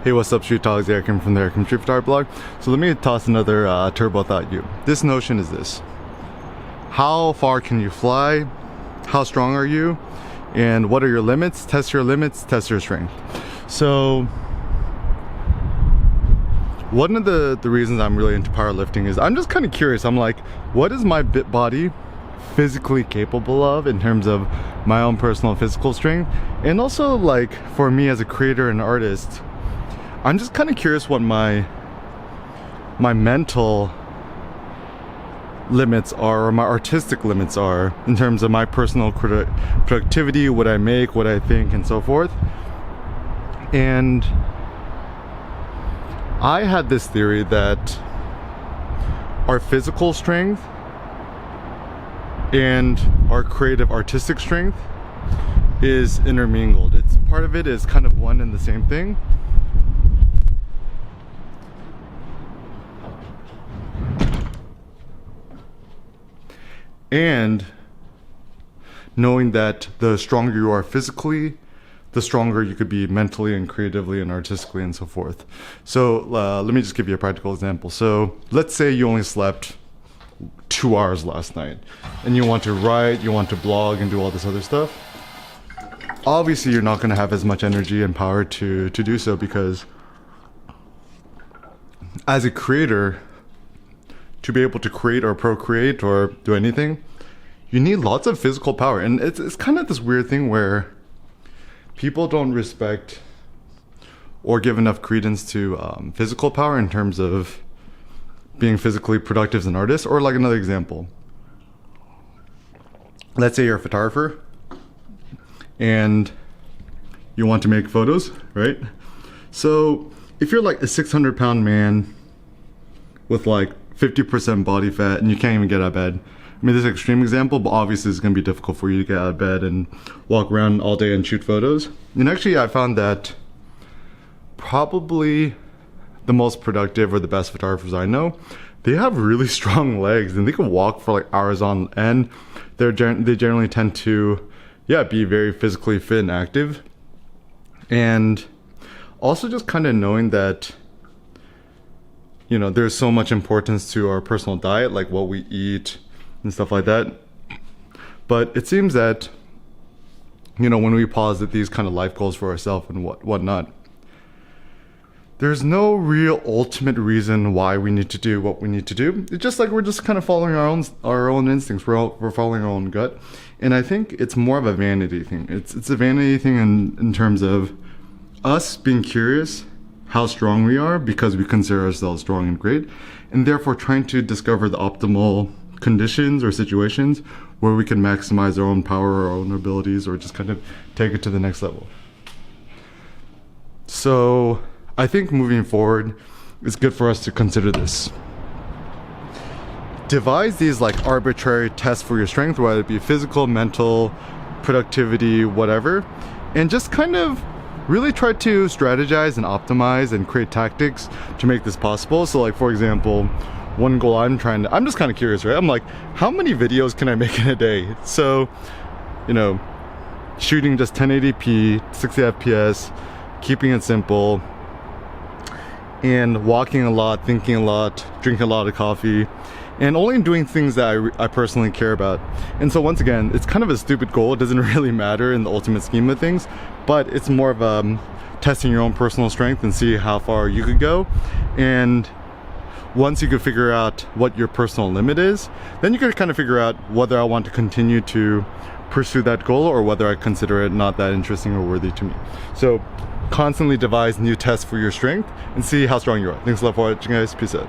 Hey, what's up, Street Talks? Eric from the Eric Street Photography blog. So let me toss another turbo thought at you. This notion is this: how far can you fly? How strong are you? And what are your limits? Test your limits, test your strength. So one of the reasons I'm really into powerlifting is I'm just kind of curious. I'm like, what is my body physically capable of in terms of my own personal physical strength? And also, like, for me as a creator and artist, I'm just kind of curious what my mental limits are, or my artistic limits are, in terms of my personal productivity, what I make, what I think, and so forth. And I had this theory that our physical strength and our creative artistic strength is intermingled. It's part of it is kind of one and the same thing. And knowing that the stronger you are physically, the stronger you could be mentally and creatively and artistically and so forth. So let me just give you a practical example. So let's say you only slept 2 hours last night and you want to write, you want to blog and do all this other stuff. Obviously you're not going to have as much energy and power to do so, because as a creator, to be able to create or procreate or do anything, you need lots of physical power. And it's kind of this weird thing where people don't respect or give enough credence to physical power in terms of being physically productive as an artist. Or like another example, let's say you're a photographer and you want to make photos, right? So if you're like a 600-pound man with like 50% body fat and you can't even get out of bed. I mean, this is an extreme example, but obviously it's going to be difficult for you to get out of bed and walk around all day and shoot photos. And actually I found that probably the most productive or the best photographers I know, they have really strong legs and they can walk for like hours on end. They generally tend to, be very physically fit and active. And also just kind of knowing that, you know, there's so much importance to our personal diet, like what we eat and stuff like that. But it seems that, you know, when we posit these kind of life goals for ourselves and whatnot, there's no real ultimate reason why we need to do what we need to do. It's just like we're just kind of following our own instincts. We're following our own gut. And I think it's more of a vanity thing. It's a vanity thing in terms of us being curious how strong we are because we consider ourselves strong and great, and therefore trying to discover the optimal conditions or situations where we can maximize our own power, our own abilities, or just kind of take it to the next level. So I think moving forward, it's good for us to consider this. Devise these like arbitrary tests for your strength, whether it be physical, mental, productivity, whatever, and just kind of really try to strategize and optimize and create tactics to make this possible. So like, for example, one goal I'm just kind of curious, right? I'm like, how many videos can I make in a day? So, you know, shooting just 1080p, 60 FPS, keeping it simple, and walking a lot, thinking a lot, drinking a lot of coffee, and only doing things that I personally care about. And so once again, it's kind of a stupid goal. It doesn't really matter in the ultimate scheme of things, but it's more of testing your own personal strength and see how far you could go. And once you could figure out what your personal limit is, then you could kind of figure out whether I want to continue to pursue that goal or whether I consider it not that interesting or worthy to me. So constantly devise new tests for your strength and see how strong you are. Thanks a lot for watching, guys. Peace out.